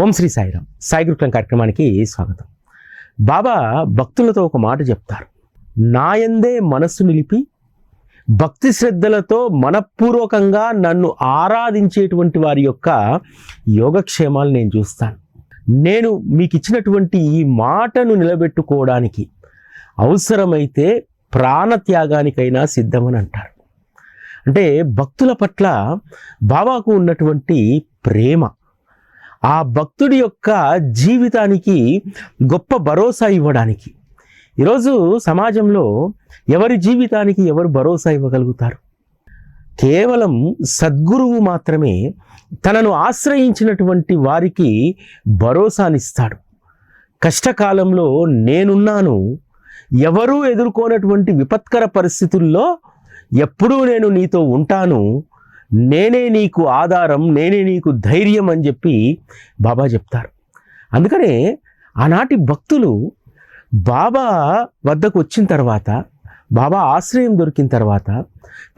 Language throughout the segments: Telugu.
ఓం శ్రీ సాయిరాం. సాయి గురుకులం కార్యక్రమానికి స్వాగతం. బాబా భక్తులతో ఒక మాట చెప్తారు. నాయందే మనస్సు నిలిపి భక్తి శ్రద్ధలతో మనపూర్వకంగా నన్ను ఆరాధించేటువంటి వారి యొక్క యోగక్షేమాలు నేను చూస్తాను. నేను మీకు ఇచ్చినటువంటి ఈ మాటను నిలబెట్టుకోవడానికి అవసరమైతే ప్రాణత్యాగానికైనా సిద్ధమని అంటారు. అంటే భక్తుల పట్ల బాబాకు ఉన్నటువంటి ప్రేమ, ఆ భక్తుడి యొక్క జీవితానికి గొప్ప భరోసా ఇవ్వడానికి. ఈరోజు సమాజంలో ఎవరి జీవితానికి ఎవరు భరోసా ఇవ్వగలుగుతారు? కేవలం సద్గురువు మాత్రమే తనను ఆశ్రయించినటువంటి వారికి భరోసానిస్తాడు. కష్టకాలంలో నేనున్నాను, ఎవరూ ఎదుర్కోనటువంటి విపత్కర పరిస్థితుల్లో ఎప్పుడూ నేను నీతో ఉంటాను, నేనే నీకు ఆధారం, నేనే నీకు ధైర్యం అని చెప్పి బాబా చెప్తారు. అందుకనే ఆనాటి భక్తులు బాబా వద్దకు వచ్చిన తర్వాత, బాబా ఆశ్రయం దొరికిన తర్వాత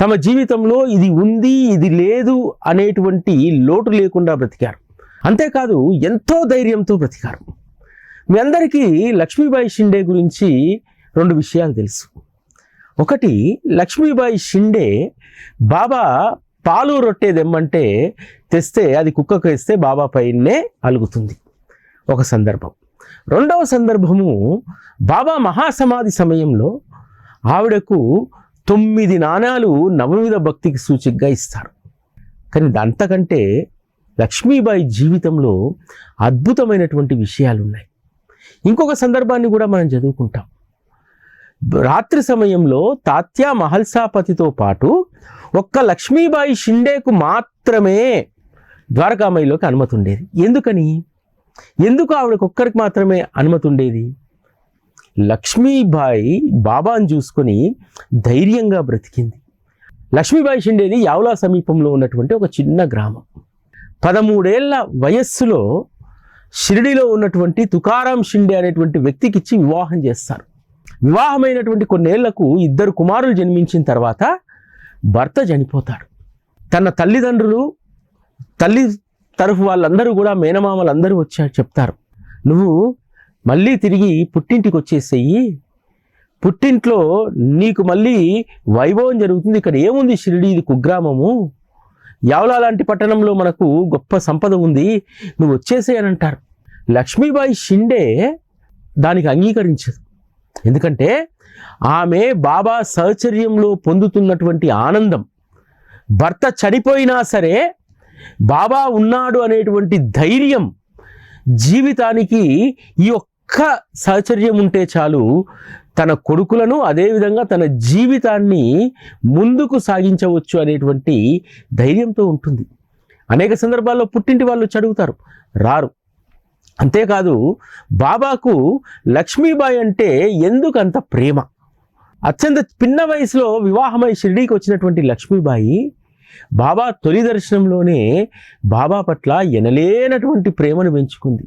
తమ జీవితంలో ఇది ఉంది ఇది లేదు అనేటువంటి లోటు లేకుండా బ్రతికారు. అంతేకాదు ఎంతో ధైర్యంతో బ్రతికారు. మీ అందరికీ లక్ష్మీబాయి షిండే గురించి రెండు విషయాలు తెలుసు. ఒకటి, లక్ష్మీబాయి షిండే బాబా పాలు రొట్టె దెమ్మంటే తెస్తే అది కుక్కకు వేస్తే బాబా పైనే అలుగుతుంది, ఒక సందర్భం. రెండవ సందర్భము, బాబా మహాసమాధి సమయంలో ఆవిడకు 9 నాణాలు నవవిధ భక్తికి సూచికగా ఇస్తారు. కానీ అంతకంటే లక్ష్మీబాయి జీవితంలో అద్భుతమైనటువంటి విషయాలు ఉన్నాయి. ఇంకొక సందర్భాన్ని కూడా మనం చదువుకుంటాం. రాత్రి సమయంలో తాత్యా మహల్సాపతితో పాటు ఒక్క లక్ష్మీబాయి షిండేకు మాత్రమే ద్వారకామయిలోకి అనుమతి ఉండేది. ఎందుకు ఆవిడకు ఒక్కరికి మాత్రమే అనుమతి ఉండేది? లక్ష్మీబాయి బాబాను చూసుకొని ధైర్యంగా బ్రతికింది. లక్ష్మీబాయి షిండేది యావలా సమీపంలో ఉన్నటువంటి ఒక చిన్న గ్రామం. 13 ఏళ్ల వయస్సులో షిరిడిలో ఉన్నటువంటి తుకారాం షిండే అనేటువంటి వ్యక్తికిచ్చి వివాహం చేస్తారు. వివాహమైనటువంటి కొన్నేళ్లకు 2 కుమారులు జన్మించిన తర్వాత భర్త చనిపోతాడు. తన తల్లిదండ్రులు, తల్లి తరఫు వాళ్ళందరూ కూడా, మేనమామలందరూ వచ్చారు, చెప్తారు, నువ్వు మళ్ళీ తిరిగి పుట్టింటికి వచ్చేసేయి, పుట్టింట్లో నీకు మళ్ళీ వైభవం జరుగుతుంది, ఇక్కడ ఏముంది షిరిడి, ఇది కుగ్రామము, యావలా లాంటి పట్టణంలో మనకు గొప్ప సంపద ఉంది, నువ్వు వచ్చేసేయి అని అంటారు. లక్ష్మీబాయి షిండే దానికి అంగీకరించదు. ఎందుకంటే ఆమె బాబా సహచర్యంలో పొందుతున్నటువంటి ఆనందం, భర్త చనిపోయినా సరే బాబా ఉన్నాడు అనేటువంటి ధైర్యం, జీవితానికి ఈ ఒక్క సహచర్యం ఉంటే చాలు, తన కొడుకులను అదేవిధంగా తన జీవితాన్ని ముందుకు సాగించవచ్చు అనేటువంటి ధైర్యంతో ఉంటుంది. అనేక సందర్భాల్లో పుట్టింటి వాళ్ళు చదువుతారు, రారు. అంతేకాదు బాబాకు లక్ష్మీబాయి అంటే ఎందుకంత ప్రేమ? అత్యంత పిన్న వయసులో వివాహమై షిరిడీకి వచ్చినటువంటి లక్ష్మీబాయి బాబా తొలి దర్శనంలోనే బాబా పట్ల ఎనలేనటువంటి ప్రేమను పెంచుకుంది.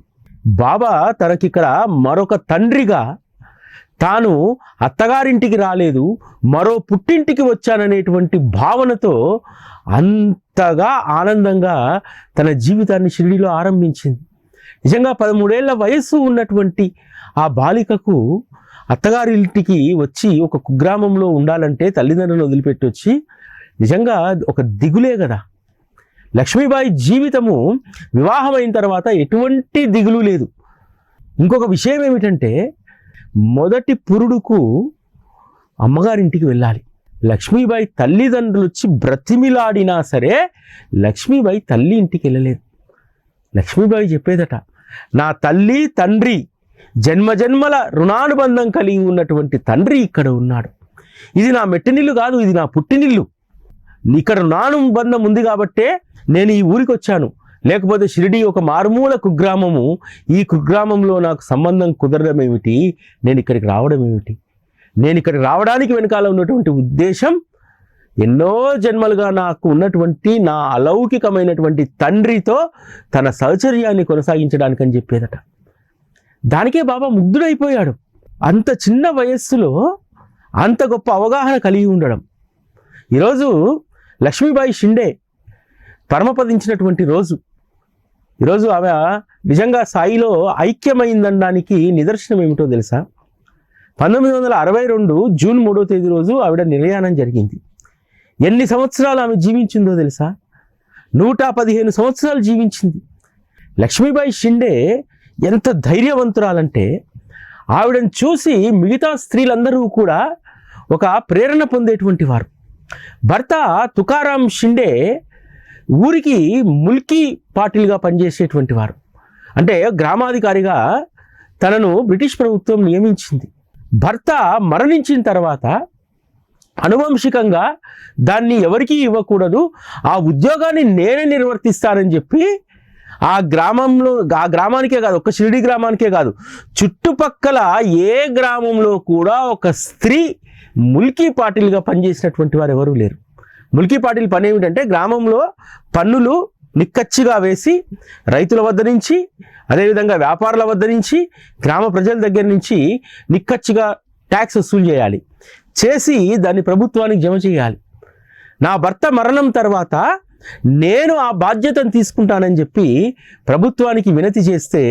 బాబా తనకిక్కడ మరొక తండ్రిగా, తాను అత్తగారింటికి రాలేదు, మరో పుట్టింటికి వచ్చాననేటువంటి భావనతో అంతగా ఆనందంగా తన జీవితాన్ని షిరిడీలో ఆరంభించింది. నిజంగా 13 ఏళ్ల వయస్సు ఉన్నటువంటి ఆ బాలికకు అత్తగారింటికి వచ్చి ఒక కుగ్రామంలో ఉండాలంటే, తల్లిదండ్రులను వదిలిపెట్టి వచ్చి, నిజంగా ఒక దిగులే కదా. లక్ష్మీబాయి జీవితము వివాహమైన తర్వాత ఎటువంటి దిగులు లేదు. ఇంకొక విషయం ఏమిటంటే, మొదటి పురుడుకు అమ్మగారింటికి వెళ్ళాలి. లక్ష్మీబాయి తల్లిదండ్రులు వచ్చి బ్రతిమిలాడినా సరే లక్ష్మీబాయి తల్లి ఇంటికి వెళ్ళలేదు. లక్ష్మీబాయి చెప్పేదట, నా తల్లి తండ్రి జన్మజన్మల రుణానుబంధం కలిగి ఉన్నటువంటి తండ్రి ఇక్కడ ఉన్నాడు, ఇది నా మెట్టినిల్లు కాదు, ఇది నా పుట్టినిల్లు, ఇక్కడ రుణానుబంధం ఉంది కాబట్టే నేను ఈ ఊరికి వచ్చాను, లేకపోతే షిరిడి ఒక మారుమూల కుగ్రామము, ఈ కుగ్రామంలో నాకు సంబంధం కుదరడం ఏమిటి, నేను ఇక్కడికి రావడం ఏమిటి? నేను ఇక్కడికి రావడానికి వెనకాల ఉన్నటువంటి ఉద్దేశం, ఎన్నో జన్మలుగా నాకు ఉన్నటువంటి నా అలౌకికమైనటువంటి తండ్రితో తన సహచర్యాన్ని కొనసాగించడానికని చెప్పేదట. దానికే బాబా ముగ్ధుడైపోయాడు. అంత చిన్న వయస్సులో అంత గొప్ప అవగాహన కలిగి ఉండడం. ఈరోజు లక్ష్మీబాయి షిండే పరమపదించినటువంటి రోజు. ఈరోజు ఆమె నిజంగా సాయిలో ఐక్యమైందనడానికి నిదర్శనం ఏమిటో తెలుసా? 1962 జూన్ 3వ తేదీ రోజు ఆవిడ నిర్యాణం జరిగింది. ఎన్ని సంవత్సరాలు ఆమె జీవించిందో తెలుసా? 115 సంవత్సరాలు జీవించింది. లక్ష్మీబాయి షిండే ఎంత ధైర్యవంతురాలంటే, ఆవిడని చూసి మిగతా స్త్రీలందరూ కూడా ఒక ప్రేరణ పొందేటువంటి వారు. భర్త తుకారాం షిండే ఊరికి ముల్కీ పాటిల్గా పనిచేసేటువంటి వారు. అంటే గ్రామాధికారిగా తనను బ్రిటిష్ ప్రభుత్వం నియమించింది. భర్త మరణించిన తర్వాత అనువంశికంగా దాన్ని ఎవరికీ ఇవ్వకూడదు, ఆ ఉద్యోగాన్ని నేనే నిర్వర్తిస్తానని చెప్పి ఆ గ్రామానికే కాదు, ఒక్క షిరిడి గ్రామానికే కాదు, చుట్టుపక్కల ఏ గ్రామంలో కూడా ఒక స్త్రీ ముల్కీ పాటిల్గా పనిచేసినటువంటి వారు ఎవరూ లేరు. ముల్కీ పాటిల్ పని ఏమిటంటే, గ్రామంలో పన్నులు నిక్కచ్చిగా వేసి రైతుల వద్ద నుంచి, అదేవిధంగా వ్యాపారుల వద్ద నుంచి, గ్రామ ప్రజల దగ్గర నుంచి నిక్కచ్చిగా ట్యాక్స్ వసూలు చేయాలి, చేసి దాన్ని ప్రభుత్వానికి జమ చేయాలి. నా భర్త మరణం తర్వాత నేను ఆ బాధ్యతను తీసుకుంటానని చెప్పి ప్రభుత్వానికి వినతి చేస్తే,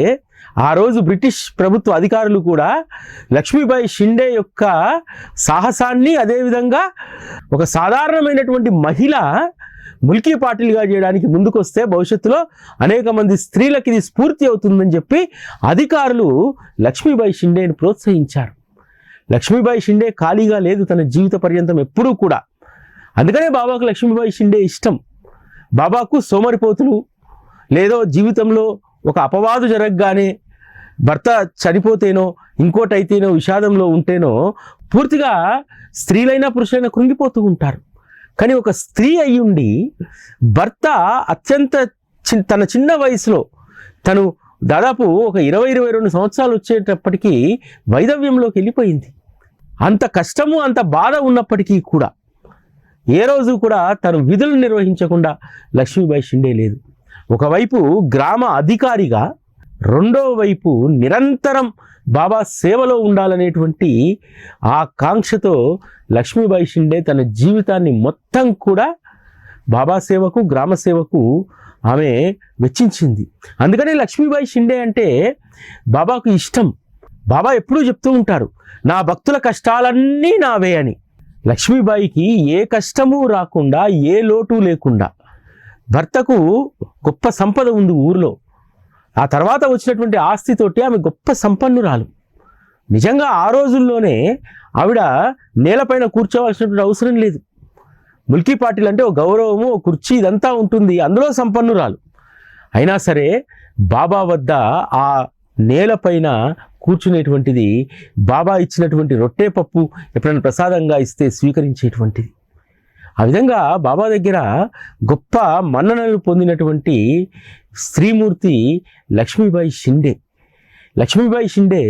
ఆ రోజు బ్రిటిష్ ప్రభుత్వ అధికారులు కూడా లక్ష్మీబాయి షిండే యొక్క సాహసాన్ని, అదేవిధంగా ఒక సాధారణమైనటువంటి మహిళ ముల్కీ పాటిల్గా చేయడానికి ముందుకొస్తే భవిష్యత్తులో అనేక మంది స్త్రీలకు ఇది స్ఫూర్తి అవుతుందని చెప్పి అధికారులు లక్ష్మీబాయి షిండేని ప్రోత్సహించారు. లక్ష్మీబాయి షిండే ఖాళీగా లేదు తన జీవిత పర్యంతం ఎప్పుడూ కూడా. అందుకనే బాబాకు లక్ష్మీబాయి షిండే ఇష్టం. బాబాకు సోమరిపోతులు, లేదో జీవితంలో ఒక అపవాదు జరగగానే, భర్త చనిపోతేనో ఇంకోటైతేనో విషాదంలో ఉంటేనో పూర్తిగా స్త్రీలైనా పురుషులైనా కృంగిపోతూ ఉంటారు. కానీ ఒక స్త్రీ అయ్యుండి భర్త అత్యంత తన చిన్న వయసులో, తను దాదాపు ఒక 20-22 సంవత్సరాలు వచ్చేటప్పటికీ వైధవ్యంలోకి వెళ్ళిపోయింది. అంత కష్టము, అంత బాధ ఉన్నప్పటికీ కూడా ఏ రోజు కూడా తను విధులు నిర్వహించకుండా లక్ష్మీబాయి షిండే లేదు. ఒకవైపు గ్రామ అధికారిగా, రెండో వైపు నిరంతరం బాబా సేవలో ఉండాలనేటువంటి ఆ కాంక్షతో లక్ష్మీబాయి షిండే తన జీవితాన్ని మొత్తం కూడా బాబా సేవకు, గ్రామ సేవకు ఆమె వెచ్చించింది. అందుకనే లక్ష్మీబాయి షిండే అంటే బాబాకు ఇష్టం. బాబా ఎప్పుడూ చెప్తూ ఉంటారు, నా భక్తుల కష్టాలన్నీ నావే అని. లక్ష్మీబాయికి ఏ కష్టము రాకుండా, ఏ లోటు లేకుండా, భర్తకు గొప్ప సంపద ఉంది ఊరిలో, ఆ తర్వాత వచ్చినటువంటి ఆస్తితోటి ఆమె గొప్ప సంపన్నురాలు. నిజంగా ఆ రోజుల్లోనే ఆవిడ నేలపైన కూర్చోవలసినటువంటి అవసరం లేదు. ముల్కీ పాటిల్ అంటే ఒక గౌరవము, ఒక కుర్చీ, ఇదంతా ఉంటుంది, అందులో సంపన్నురాలు. అయినా సరే బాబా వద్ద ఆ నేలపైన కూర్చునేటువంటిది, బాబా ఇచ్చినటువంటి రొట్టె పప్పు ఎప్పుడైనా ప్రసాదంగా ఇస్తే స్వీకరించేటువంటిది. ఆ విధంగా బాబా దగ్గర గొప్ప మన్ననలు పొందినటువంటి స్త్రీమూర్తి లక్ష్మీబాయి షిండే. లక్ష్మీబాయి షిండే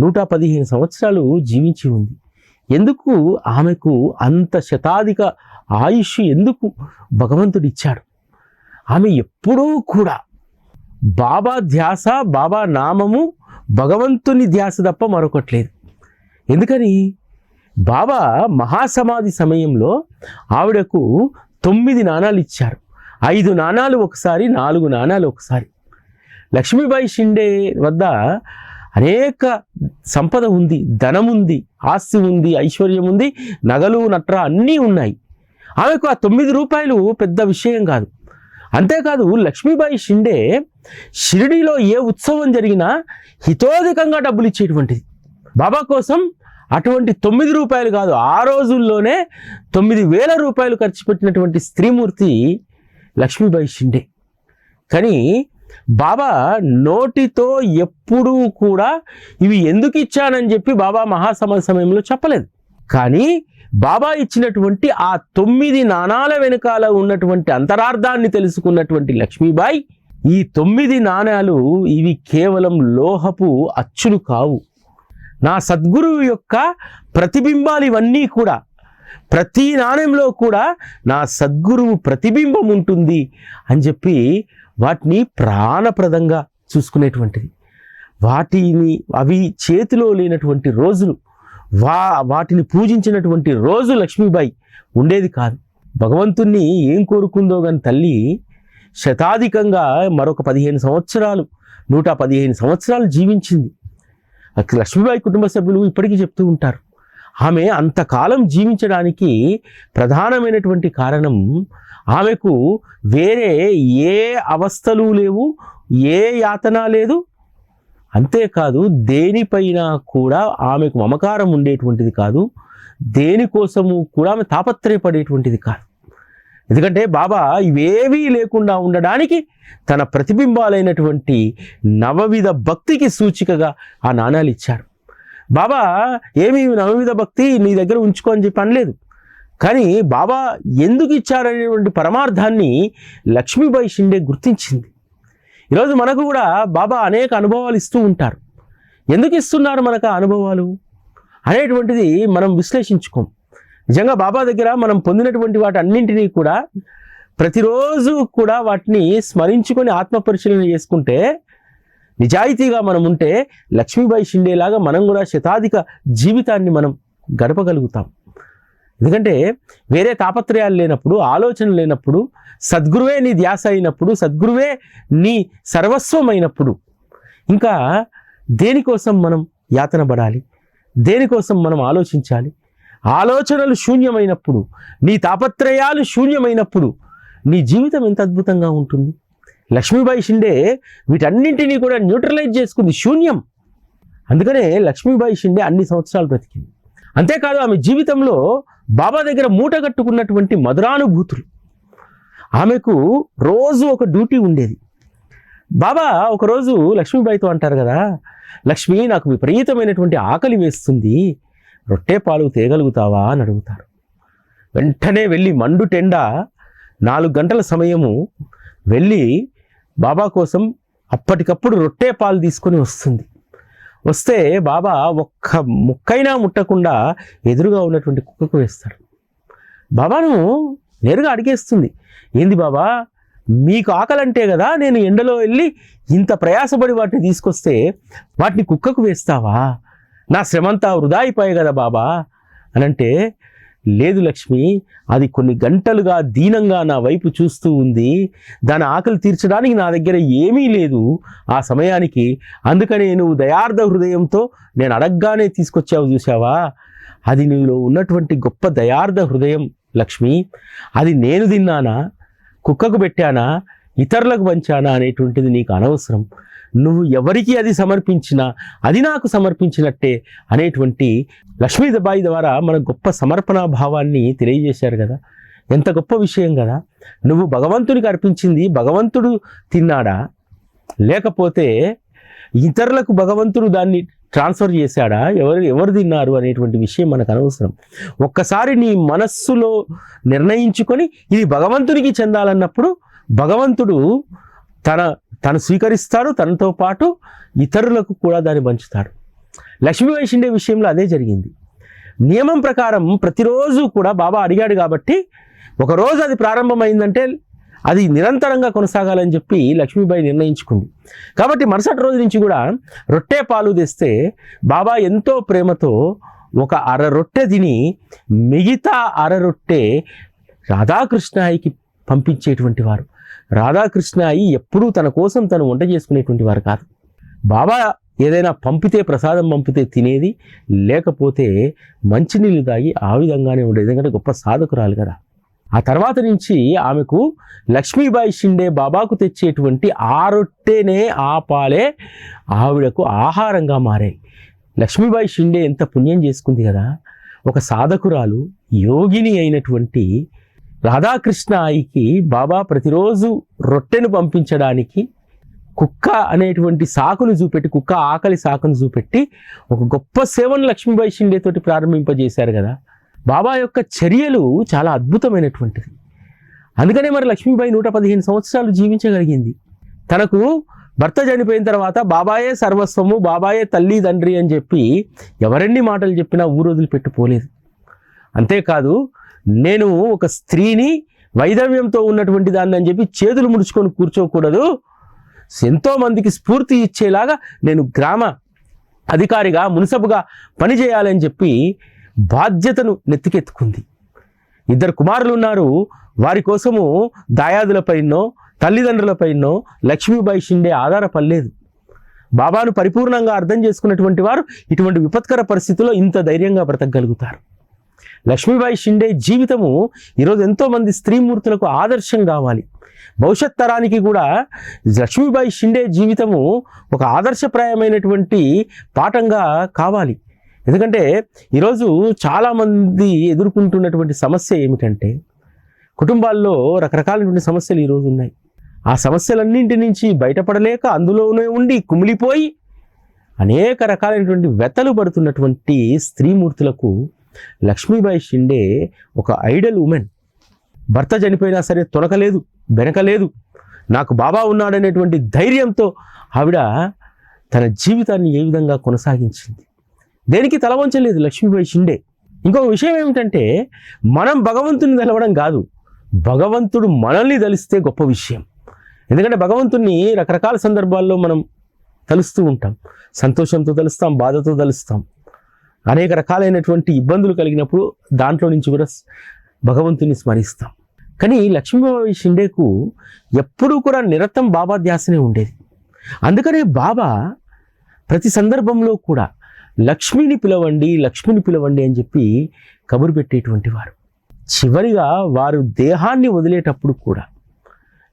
115 సంవత్సరాలు జీవించి ఉంది. ఎందుకు ఆమెకు అంత శతాధిక ఆయుష్ ఎందుకు భగవంతుడు ఇచ్చాడు? ఆమె ఎప్పుడూ కూడా బాబా ధ్యాస, బాబా నామము, భగవంతుని ధ్యాస తప్ప మరొకట్లేదు. ఎందుకని? బాబా మహాసమాధి సమయంలో ఆవిడకు 9 నాణాలు ఇచ్చారు. 5 నాణాలు ఒకసారి, 4 నాణాలు ఒకసారి. లక్ష్మీబాయి షిండే వద్ద అనేక సంపద ఉంది, ధనం ఉంది, ఆస్తి ఉంది, ఐశ్వర్యం ఉంది, నగలు నట్ర అన్నీ ఉన్నాయి. ఆమెకు ఆ 9 రూపాయలు పెద్ద విషయం కాదు. అంతేకాదు, లక్ష్మీబాయి షిండే షిరిడీలో ఏ ఉత్సవం జరిగినా హితోధికంగా డబ్బులు ఇచ్చేటువంటిది. బాబా కోసం అటువంటి 9 రూపాయలు కాదు, ఆ రోజుల్లోనే 9,000 రూపాయలు ఖర్చు పెట్టినటువంటి స్త్రీమూర్తి లక్ష్మీబాయి షిండే. కానీ బాబా నోటితో ఎప్పుడూ కూడా ఇవి ఎందుకు ఇచ్చానని చెప్పి బాబా మహాసమాధి సమయంలో చెప్పలేదు. కానీ బాబా ఇచ్చినటువంటి ఆ 9 నాణాల వెనుకాల ఉన్నటువంటి అంతరార్థాన్ని తెలుసుకున్నటువంటి లక్ష్మీబాయి, ఈ 9 నాణాలు ఇవి కేవలం లోహపు అచ్చులు కావు, నా సద్గురువు యొక్క ప్రతిబింబాలు ఇవన్నీ కూడా. ప్రతి నాణ్యంలో కూడా నా సద్గురువు ప్రతిబింబం ఉంటుంది అని చెప్పి వాటిని ప్రాణప్రదంగా చూసుకునేటువంటిది. అవి చేతిలో లేనటువంటి రోజులు, వాటిని పూజించినటువంటి రోజు లక్ష్మీబాయి ఉండేది కాదు. భగవంతుణ్ణి ఏం కోరుకుందో కానీ తల్లి శతాధికంగా మరొక 15 సంవత్సరాలు 115 సంవత్సరాలు జీవించింది. లక్ష్మీబాయి కుటుంబ సభ్యులు ఇప్పటికీ చెప్తూ ఉంటారు, ఆమె అంతకాలం జీవించడానికి ప్రధానమైనటువంటి కారణం ఆమెకు వేరే ఏ అవస్థలు లేవు, ఏ యాతన లేదు. అంతేకాదు దేనిపైన కూడా ఆమెకు మమకారం ఉండేటువంటిది కాదు, దేనికోసము కూడా ఆమె తాపత్రయపడేటువంటిది కాదు. ఎందుకంటే బాబా ఇవేవీ లేకుండా ఉండడానికి తన ప్రతిబింబాలైనటువంటి నవవిధ భక్తికి సూచికగా ఆ నాణాలు ఇచ్చారు. బాబా ఏమి నవవిధ భక్తి నీ దగ్గర ఉంచుకో అని చెప్పి అనలేదు. కానీ బాబా ఎందుకు ఇచ్చారనేటువంటి పరమార్థాన్ని లక్ష్మీబాయి షిండే గుర్తించింది. ఈరోజు మనకు కూడా బాబా అనేక అనుభవాలు ఇస్తూ ఉంటారు. ఎందుకు ఇస్తున్నారు మనకు ఆ అనుభవాలు అనేటువంటిది మనం విశ్లేషించుకోం. నిజంగా బాబా దగ్గర మనం పొందినటువంటి వాటి అన్నింటినీ కూడా ప్రతిరోజు కూడా వాటిని స్మరించుకొని ఆత్మపరిశీలన చేసుకుంటే, నిజాయితీగా మనం ఉంటే లక్ష్మీబాయి షిండేలాగా మనం కూడా శతాధిక జీవితాన్ని మనం గడపగలుగుతాం. ఎందుకంటే వేరే తాపత్రయాలు లేనప్పుడు, ఆలోచన లేనప్పుడు, సద్గురువే నీ ధ్యాస అయినప్పుడు, సద్గురువే నీ సర్వస్వం అయినప్పుడు ఇంకా దేనికోసం మనం యాతన పడాలి, దేనికోసం మనం ఆలోచించాలి? ఆలోచనలు శూన్యమైనప్పుడు, నీ తాపత్రయాలు శూన్యమైనప్పుడు నీ జీవితం ఎంత అద్భుతంగా ఉంటుంది. లక్ష్మీబాయి షిండే వీటన్నింటినీ కూడా న్యూట్రలైజ్ చేసుకుంది, శూన్యం. అందుకనే లక్ష్మీబాయి షిండే అన్ని సంవత్సరాలు బ్రతికింది. అంతేకాదు ఆమె జీవితంలో బాబా దగ్గర మూట కట్టుకున్నటువంటి మధురానుభూతులు. ఆమెకు రోజు ఒక డ్యూటీ ఉండేది. బాబా ఒకరోజు లక్ష్మీబాయితో అంటారు కదా, లక్ష్మి నాకు విపరీతమైనటువంటి ఆకలి వేస్తుంది, రొట్టె పాలు తేగలుగుతావా అని అడుగుతారు. వెంటనే వెళ్ళి మండుటెండ 4 గంటల సమయము వెళ్ళి బాబా కోసం అప్పటికప్పుడు రొట్టె పాలు తీసుకొని వస్తుంది. వస్తే బాబా ఒక్క ముక్కైనా ముట్టకుండా ఎదురుగా ఉన్నటువంటి కుక్కకు వేస్తాడు. బాబాను నేరుగా అడిగేస్తుంది, ఏంది బాబా మీకు ఆకలంటే కదా నేను ఎండలో వెళ్ళి ఇంత ప్రయాసపడి వాటిని తీసుకొస్తే వాటిని కుక్కకు వేస్తావా? నా శ్రమంతా వృధా అయిపోయాయి కదా బాబా అని అంటే, లేదు లక్ష్మి, అది కొన్ని గంటలుగా దీనంగా నా వైపు చూస్తూ ఉంది, దాని ఆకలి తీర్చడానికి నా దగ్గర ఏమీ లేదు ఆ సమయానికి, అందుకని నువ్వు దయార్థ హృదయంతో నేను అడగ్గానే తీసుకొచ్చావు చూసావా, అది నీలో ఉన్నటువంటి గొప్ప దయార్థ హృదయం లక్ష్మి. అది నేను తిన్నానా, కుక్కకు పెట్టానా, ఇతరులకు పంచానా అనేటువంటిది నీకు అనవసరం. నువ్వు ఎవరికి అది సమర్పించినా అది నాకు సమర్పించినట్టే అనేటువంటి లక్ష్మీబాయి ద్వారా మన గొప్ప సమర్పణా భావాన్ని తెలియజేశారు కదా. ఎంత గొప్ప విషయం కదా. నువ్వు భగవంతునికి అర్పించింది భగవంతుడు తిన్నాడా, లేకపోతే ఇతరులకు భగవంతుడు దాన్ని ట్రాన్స్ఫర్ చేశాడా, ఎవరు తిన్నారు అనేటువంటి విషయం మనకు అనవసరం. ఒక్కసారి నీ మనస్సులో నిర్ణయించుకొని ఇది భగవంతునికి చెందాలన్నప్పుడు భగవంతుడు తను స్వీకరిస్తాడు, తనతో పాటు ఇతరులకు కూడా దాన్ని పంచుతాడు. లక్ష్మీబాయి షిండే విషయంలో అదే జరిగింది. నియమం ప్రకారం ప్రతిరోజు కూడా బాబా అడిగాడు కాబట్టి ఒకరోజు అది ప్రారంభమైందంటే అది నిరంతరంగా కొనసాగాలని చెప్పి లక్ష్మీబాయి నిర్ణయించుకుంది. కాబట్టి మరుసటి రోజు నుంచి కూడా రొట్టె పాలు తెస్తే బాబా ఎంతో ప్రేమతో ఒక అర రొట్టె తిని మిగతా అర రొట్టె రాధాకృష్ణాయికి పంపించేటువంటి వారు. రాధాకృష్ణాయి ఎప్పుడూ తన కోసం తను వంట చేసుకునేటువంటి వారు కాదు. బాబా ఏదైనా పంపితే, ప్రసాదం పంపితే తినేది, లేకపోతే మంచినీళ్ళు తాగి ఆ విధంగానే ఉండేది. ఎందుకంటే గొప్ప సాధకురాలు కదా. ఆ తర్వాత నుంచి ఆమెకు లక్ష్మీబాయి షిండే బాబాకు తెచ్చేటువంటి ఆ రొట్టెనే ఆ పాలే ఆవిడకు ఆహారంగా మారాయి. లక్ష్మీబాయి షిండే ఎంత పుణ్యం చేసుకుంది కదా. ఒక సాధకురాలు, యోగిని అయినటువంటి రాధాకృష్ణాయికి బాబా ప్రతిరోజు రొట్టెను పంపించడానికి కుక్క అనేటువంటి సాకును చూపెట్టి, కుక్క ఆకలి సాకును చూపెట్టి ఒక గొప్ప సేవను లక్ష్మీబాయి షిండే తోటి ప్రారంభింపజేశారు కదా. బాబా యొక్క చర్యలు చాలా అద్భుతమైనటువంటిది. అందుకనే మరి లక్ష్మీబాయి 115 సంవత్సరాలు జీవించగలిగింది. తనకు భర్త చనిపోయిన తర్వాత బాబాయే సర్వస్వము, బాబాయే తల్లి తండ్రి అని చెప్పి ఎవరెన్ని మాటలు చెప్పినా ఊరు వదిలిపెట్టుకోలేదు. అంతేకాదు, నేను ఒక స్త్రీని వైధవ్యంతో ఉన్నటువంటి దాన్ని అని చెప్పి చేతులు ముడుచుకొని కూర్చోకూడదు, ఎంతో మందికి స్ఫూర్తి ఇచ్చేలాగా నేను గ్రామ అధికారిగా, మున్సబుగా పనిచేయాలని చెప్పి బాధ్యతను నెత్తికెత్తుకుంది. 2 కుమారులు ఉన్నారు. వారి కోసము దాయాదులపైనో తల్లిదండ్రులపైనో లక్ష్మీబాయి షిండే ఆధారపడలేదు. బాబాను పరిపూర్ణంగా అర్థం చేసుకున్నటువంటి వారు ఇటువంటి విపత్కర పరిస్థితుల్లో ఇంత ధైర్యంగా బ్రతకగలుగుతారు. లక్ష్మీబాయి షిండే జీవితము ఈరోజు ఎంతోమంది స్త్రీమూర్తులకు ఆదర్శం కావాలి. భవిష్యత్ తరానికి కూడా లక్ష్మీబాయి షిండే జీవితము ఒక ఆదర్శప్రాయమైనటువంటి పాఠంగా కావాలి. ఎందుకంటే ఈరోజు చాలామంది ఎదుర్కొంటున్నటువంటి సమస్య ఏమిటంటే, కుటుంబాల్లో రకరకాలైనటువంటి సమస్యలు ఈరోజు ఉన్నాయి. ఆ సమస్యలన్నింటి నుంచి బయటపడలేక అందులోనే ఉండి కుమిలిపోయి అనేక రకాలైనటువంటి వ్యతలు పడుతున్నటువంటి స్త్రీమూర్తులకు లక్ష్మీబాయి షిండే ఒక ఐడల్ ఉమెన్. భర్త చనిపోయినా సరే తొనకలేదు, వెనకలేదు, నాకు బాబా ఉన్నాడనేటువంటి ధైర్యంతో ఆవిడ తన జీవితాన్ని ఏ విధంగా కొనసాగించింది. దేనికి తల వంచలేదు లక్ష్మీబాయి షిండే. ఇంకొక విషయం ఏమిటంటే, మనం భగవంతుని తెలవడం కాదు, భగవంతుడు మనల్ని తలిస్తే గొప్ప విషయం. ఎందుకంటే భగవంతుణ్ణి రకరకాల సందర్భాల్లో మనం తలుస్తూ ఉంటాం. సంతోషంతో తలుస్తాం, బాధతో తలుస్తాం. అనేక రకాలైనటువంటి ఇబ్బందులు కలిగినప్పుడు దాంట్లో నుంచి కూడా భగవంతుని స్మరిస్తాం. కానీ లక్ష్మీబాయి షిండేకు ఎప్పుడూ కూడా నిరతం బాబా ధ్యాసనే ఉండేది. అందుకనే బాబా ప్రతి సందర్భంలో కూడా లక్ష్మిని పిలవండి, లక్ష్మిని పిలవండి అని చెప్పి కబురు పెట్టేటువంటి వారు. చివరిగా వారు దేహాన్ని వదిలేటప్పుడు కూడా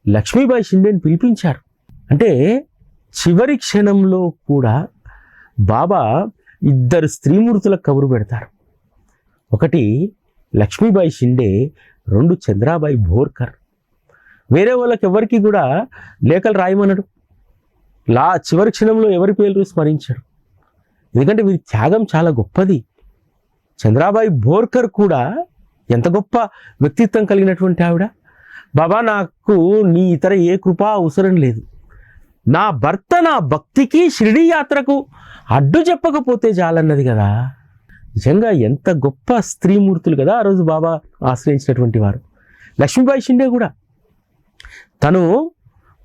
లక్ష్మీబాయి షిండేని పిలిపించారు. అంటే చివరి క్షణంలో కూడా బాబా ఇద్దరు స్త్రీమూర్తులకు కబురు పెడతారు. ఒకటి లక్ష్మీబాయి షిండే, రెండు చంద్రాబాయి భోర్కర్. వేరే వాళ్ళకి ఎవరికి కూడా లేఖలు రాయమన్నాడు. చివరి క్షణంలో ఎవరి పేర్లు స్మరించాడు. ఎందుకంటే వీరి త్యాగం చాలా గొప్పది. చంద్రాబాయి భోర్కర్ కూడా ఎంత గొప్ప వ్యక్తిత్వం కలిగినటువంటి ఆవిడ. బాబా, నాకు నీ ఇతర ఏ కృప అవసరం లేదు, నా భర్త నా భక్తికి షిరిడీ యాత్రకు అడ్డు చెప్పకపోతే చాలన్నది కదా. నిజంగా ఎంత గొప్ప స్త్రీమూర్తులు కదా ఆ రోజు బాబా ఆశ్రయించినటువంటి వారు. లక్ష్మీబాయి షిండే కూడా తను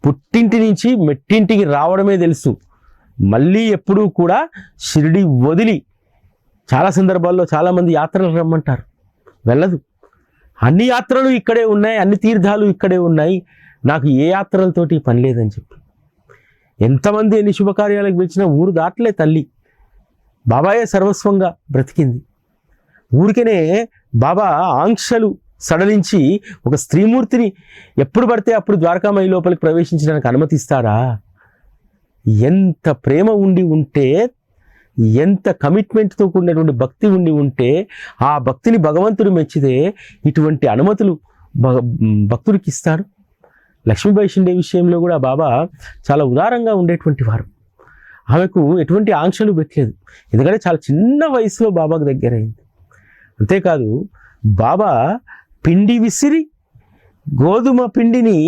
పుట్టింటి నుంచి మెట్టింటికి రావడమే తెలుసు, మళ్ళీ ఎప్పుడూ కూడా షిరిడి వదిలి, చాలా సందర్భాల్లో చాలామంది యాత్రలు రమ్మంటారు, వెళ్ళదు. అన్ని యాత్రలు ఇక్కడే ఉన్నాయి, అన్ని తీర్థాలు ఇక్కడే ఉన్నాయి, నాకు ఏ యాత్రలతోటి పని లేదని చెప్పి ఎంతమంది ఎన్ని శుభకార్యాలకు పిలిచినా ఊరు దాటలే తల్లి. బాబాయే సర్వస్వంగా బ్రతికింది. ఊరికనే బాబా ఆంక్షలు సడలించి ఒక స్త్రీమూర్తిని ఎప్పుడు పడితే అప్పుడు ద్వారకామాయి లోపలికి ప్రవేశించడానికి అనుమతిస్తాడా? ఎంత ప్రేమ ఉండి ఉంటే, ఎంత కమిట్మెంట్తో కూడినటువంటి భక్తి ఉండి ఉంటే, ఆ భక్తిని భగవంతుడు మెచ్చితే ఇటువంటి అనుమతులు భక్తుడికి ఇస్తాడు. లక్ష్మీబాయి షిండే విషయంలో కూడా బాబా చాలా ఉదారంగా ఉండేటువంటి వారు. ఆమెకు ఎటువంటి ఆంక్షలు పెట్టలేదు. ఎందుకంటే చాలా చిన్న వయసులో బాబాకు దగ్గరైంది. అంతేకాదు, బాబా పిండి విసిరి గోధుమ పిండిని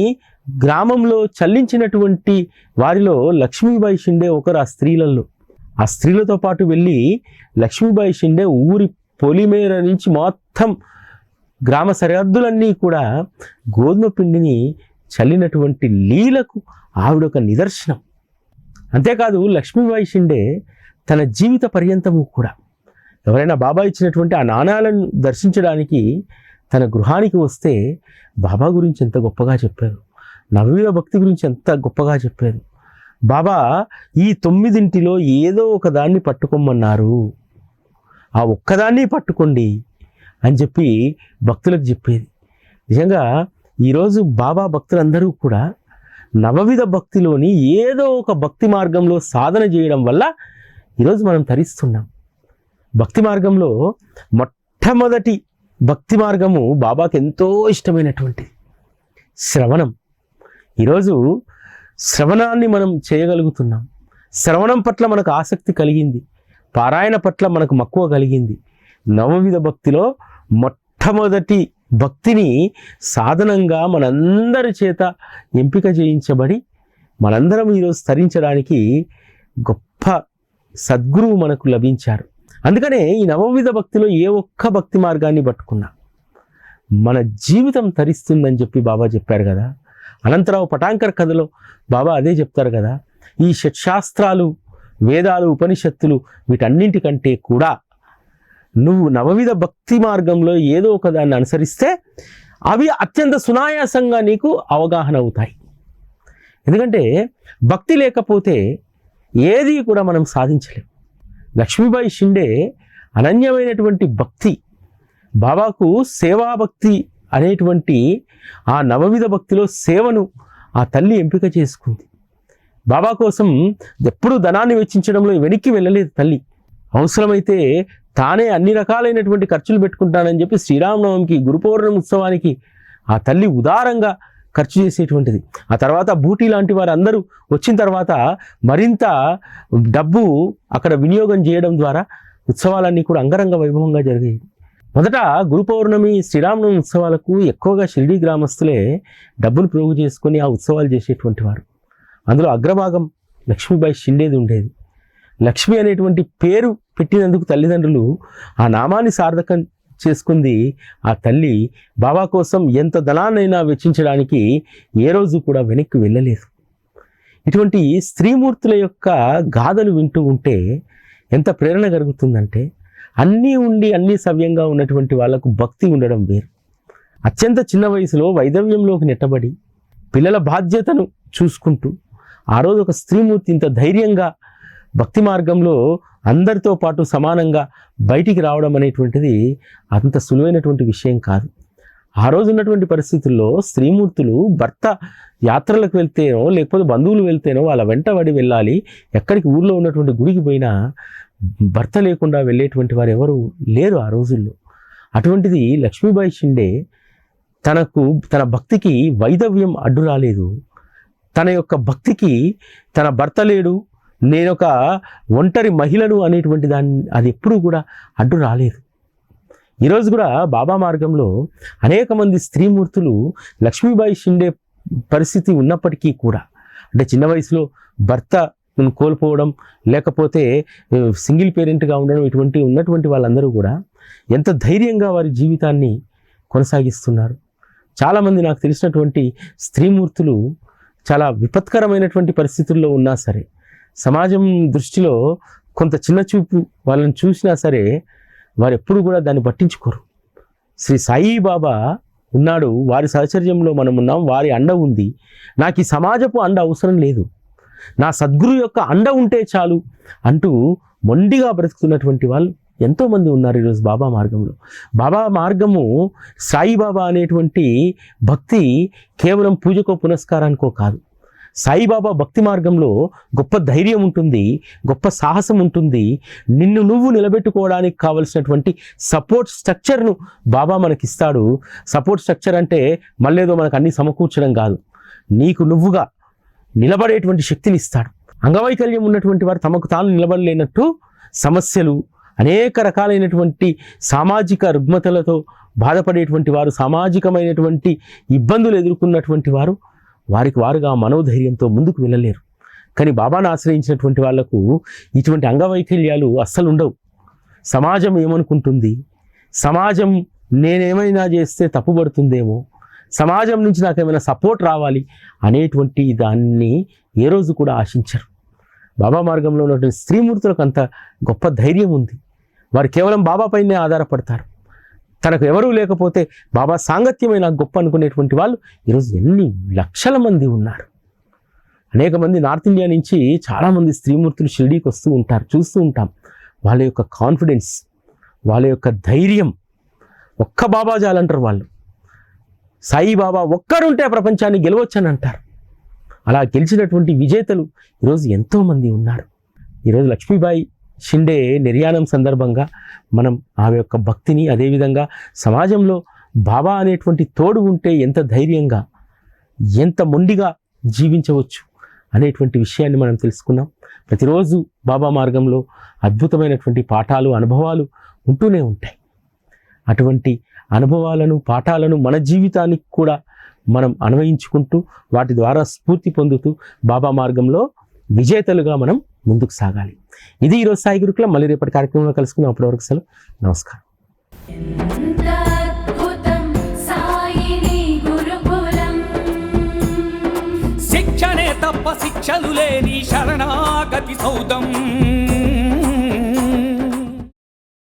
గ్రామంలో చల్లించినటువంటి వారిలో లక్ష్మీబాయి షిండే ఒకరు. ఆ స్త్రీలతో పాటు వెళ్ళి లక్ష్మీబాయి షిండే ఊరి పొలిమేర నుంచి మొత్తం గ్రామ సరిహద్దులన్నీ కూడా గోధుమ పిండిని చల్లినటువంటి లీలకు ఆవిడొక నిదర్శనం. అంతేకాదు, లక్ష్మీబాయి షిండే తన జీవిత పర్యంతము కూడా ఎవరైనా బాబా ఇచ్చినటువంటి ఆ నాణాలను దర్శించడానికి తన గృహానికి వస్తే బాబా గురించి ఎంత గొప్పగా చెప్పారు, నవవిధ భక్తి గురించి ఎంత గొప్పగా చెప్పారు. బాబా ఈ 9 ఏదో ఒక దాన్ని పట్టుకోమన్నారు, ఆ ఒక్కదాన్ని పట్టుకోండి అని చెప్పి భక్తులకు చెప్పేది. నిజంగా ఈరోజు బాబా భక్తులందరూ కూడా నవవిధ భక్తిలోని ఏదో ఒక భక్తి మార్గంలో సాధన చేయడం వల్ల ఈరోజు మనం తరిస్తున్నాం. భక్తి మార్గంలో మొట్టమొదటి భక్తి మార్గము బాబాకి ఎంతో ఇష్టమైనటువంటిది శ్రవణం. ఈరోజు శ్రవణాన్ని మనం చేయగలుగుతున్నాం. శ్రవణం పట్ల మనకు ఆసక్తి కలిగింది, పారాయణ పట్ల మనకు మక్కువ కలిగింది. నవవిధ భక్తిలో మొట్టమొదటి భక్తిని సాధనంగా మనందరి చేత ఎంపిక చేయించబడి మనందరం ఈరోజు తరించడానికి గొప్ప సద్గురువు మనకు లభించారు. అందుకనే ఈ నవవిధ భక్తిలో ఏ ఒక్క భక్తి మార్గాన్ని పట్టుకున్నా మన జీవితం తరిస్తుందని చెప్పి బాబా చెప్పారు కదా. అనంతరావు పటాంకర్ కథలో బాబా అదే చెప్తారు కదా, ఈ షట్శాస్త్రాలు, వేదాలు, ఉపనిషత్తులు వీటన్నింటికంటే కూడా నువ్వు నవవిధ భక్తి మార్గంలో ఏదో ఒక దాన్ని అనుసరిస్తే అవి అత్యంత సునాయాసంగా నీకు అవగాహన అవుతాయి. ఎందుకంటే భక్తి లేకపోతే ఏది కూడా మనం సాధించలేం. లక్ష్మీబాయి షిండే అనన్యమైనటువంటి భక్తి, బాబాకు సేవాభక్తి అనేటువంటి ఆ నవవిధ భక్తిలో సేవను ఆ తల్లి ఎంపిక చేసుకుంది. బాబా కోసం ఎప్పుడూ ధనాన్ని వెచ్చించడంలో వెనక్కి వెళ్ళలేదు తల్లి. అవసరమైతే తానే అన్ని రకాలైనటువంటి ఖర్చులు పెట్టుకుంటానని చెప్పి శ్రీరామనవమికి, గురు పౌర్ణమి ఉత్సవానికి ఆ తల్లి ఉదారంగా ఖర్చు చేసేటువంటిది. ఆ తర్వాత బూటీ లాంటి వారు అందరూ వచ్చిన తర్వాత మరింత డబ్బు అక్కడ వినియోగం చేయడం ద్వారా ఉత్సవాలన్నీ కూడా అంగరంగ వైభవంగా జరిగాయి. మొదట గురు పౌర్ణమి, శ్రీరామనవమి ఉత్సవాలకు ఎక్కువగా షిరిడీ గ్రామస్తులే డబ్బును ప్రోగు చేసుకొని ఆ ఉత్సవాలు చేసేటువంటి వారు. అందులో అగ్రభాగం లక్ష్మీబాయి షిండేది ఉండేది. లక్ష్మి అనేటువంటి పేరు పెట్టినందుకు తల్లిదండ్రులు ఆ నామాన్ని సార్థకం చేసుకుంది ఆ తల్లి. బాబా కోసం ఎంత ధనాన్నైనా వెచ్చించడానికి ఏ రోజు కూడా వెనక్కి వెళ్ళలేదు. ఇటువంటి స్త్రీమూర్తుల యొక్క గాథలు వింటూ ఉంటే ఎంత ప్రేరణ కలుగుతుందంటే, అన్నీ ఉండి అన్నీ సవ్యంగా ఉన్నటువంటి వాళ్ళకు భక్తి ఉండడం వేరు. అత్యంత చిన్న వయసులో వైధవ్యంలోకి నెట్టబడి పిల్లల బాధ్యతను చూసుకుంటూ ఆ రోజు ఒక స్త్రీమూర్తి ఇంత ధైర్యంగా భక్తి మార్గంలో అందరితో పాటు సమానంగా బయటికి రావడం అనేటువంటిది అంత సులువైనటువంటి విషయం కాదు. ఆ రోజు ఉన్నటువంటి పరిస్థితుల్లో స్త్రీమూర్తులు భర్త యాత్రలకు వెళ్తేనో లేకపోతే బంధువులు వెళ్తేనో వాళ్ళ వెంటబడి వెళ్ళాలి. ఎక్కడికి ఊళ్ళో ఉన్నటువంటి గుడికి పోయినా భర్త లేకుండా వెళ్ళేటువంటి వారు ఎవరు లేరు ఆ రోజుల్లో. అటువంటిది లక్ష్మీబాయి షిండే తన భక్తికి వైధవ్యం అడ్డు రాలేదు. తన యొక్క భక్తికి తన భర్త లేడు, నేనొక ఒంటరి మహిళను అనేటువంటి అది ఎప్పుడూ కూడా అడ్డు రాలేదు. ఈరోజు కూడా బాబా మార్గంలో అనేక మంది స్త్రీమూర్తులు లక్ష్మీబాయి షిండే పరిస్థితి ఉన్నప్పటికీ కూడా, అంటే చిన్న వయసులో భర్తను కోల్పోవడం, లేకపోతే సింగిల్ పేరెంట్గా ఉండడం, ఇటువంటి ఉన్నటువంటి వాళ్ళందరూ కూడా ఎంత ధైర్యంగా వారి జీవితాన్ని కొనసాగిస్తున్నారు. చాలామంది నాకు తెలిసినటువంటి స్త్రీమూర్తులు చాలా విపత్కరమైనటువంటి పరిస్థితుల్లో ఉన్నా సరే, సమాజం దృష్టిలో కొంత చిన్న చూపు వాళ్ళని చూసినా సరే వారు ఎప్పుడు కూడా దాన్ని పట్టించుకోరు. శ్రీ సాయిబాబా ఉన్నాడు, వారి సహచర్యంలో మనం ఉన్నాం, వారి అండ ఉంది, నాకు ఈ సమాజపు అండ అవసరం లేదు, నా సద్గురు యొక్క అండ ఉంటే చాలు అంటూ మొండిగా బ్రతుకుతున్నటువంటి వాళ్ళు ఎంతోమంది ఉన్నారు ఈరోజు బాబా మార్గంలో. బాబా మార్గము, సాయిబాబా అనేటువంటి భక్తి కేవలం పూజకో పునస్కారానికో కాదు. సాయిబాబా భక్తి మార్గంలో గొప్ప ధైర్యం ఉంటుంది, గొప్ప సాహసం ఉంటుంది. నిన్ను నువ్వు నిలబెట్టుకోవడానికి కావలసినటువంటి సపోర్ట్ స్ట్రక్చర్ను బాబా మనకిస్తాడు. సపోర్ట్ స్ట్రక్చర్ అంటే మళ్ళేదో మనకు అన్ని సమకూర్చడం కాదు, నీకు నువ్వుగా నిలబడేటువంటి శక్తిని ఇస్తాడు. అంగవైకల్యం ఉన్నటువంటి వారు తమకు తాను నిలబడలేనట్టు సమస్యలు, అనేక రకాలైనటువంటి సామాజిక రుగ్మతలతో బాధపడేటువంటి వారు, సామాజికమైనటువంటి ఇబ్బందులు ఎదుర్కొన్నటువంటి వారు వారికి వారుగా మనోధైర్యంతో ముందుకు వెళ్ళలేరు. కానీ బాబాను ఆశ్రయించినటువంటి వాళ్లకు ఇటువంటి అంగవైకల్యాలు అస్సలు ఉండవు. సమాజం ఏమనుకుంటుంది, సమాజం నేనేమైనా చేస్తే తప్పుపడుతుందేమో, సమాజం నుంచి నాకు ఏమైనా సపోర్ట్ రావాలి అనేటువంటి దాన్ని ఏ రోజు కూడా ఆశించరు. బాబా మార్గంలో ఉన్నటువంటి స్త్రీమూర్తులకు అంత గొప్ప ధైర్యం ఉంది. వారు కేవలం బాబా పైనే ఆధారపడతారు. తనకు ఎవరూ లేకపోతే బాబా సాంగత్యమైన గొప్ప అనుకునేటువంటి వాళ్ళు ఈరోజు ఎన్ని లక్షల మంది ఉన్నారు. అనేక మంది నార్త్ ఇండియా నుంచి చాలామంది స్త్రీమూర్తులు షిరిడీకి వస్తూ ఉంటారు, చూస్తూ ఉంటాం. వాళ్ళ యొక్క కాన్ఫిడెన్స్, వాళ్ళ యొక్క ధైర్యం, ఒక్క బాబా చాలంటారు వాళ్ళు. సాయిబాబా ఒక్కడుంటే ప్రపంచాన్ని గెలవచ్చని అంటారు. అలా గెలిచినటువంటి విజేతలు ఈరోజు ఎంతోమంది ఉన్నారు. ఈరోజు లక్ష్మీబాయి షిండే నిర్యాణం సందర్భంగా మనం ఆమె యొక్క భక్తిని, అదేవిధంగా సమాజంలో బాబా అనేటువంటి తోడు ఉంటే ఎంత ధైర్యంగా, ఎంత మొండిగా జీవించవచ్చు అనేటువంటి విషయాన్ని మనం తెలుసుకున్నాం. ప్రతిరోజు బాబా మార్గంలో అద్భుతమైనటువంటి పాఠాలు, అనుభవాలు ఉంటూనే ఉంటాయి. అటువంటి అనుభవాలను, పాఠాలను మన జీవితానికి కూడా మనం అన్వయించుకుంటూ వాటి ద్వారా స్ఫూర్తి పొందుతూ బాబా మార్గంలో విజేతలుగా మనం ముందుకు సాగాలి. ఇది ఈరోజు సాయి గురుకులం. మళ్ళీ రేపటి కార్యక్రమంలో కలుసుకుందాం. అప్పటి వరకు సెలవు. నమస్కారం. శిక్షణే తప్ప శిక్షలు లేని శరణాగతి సౌదం.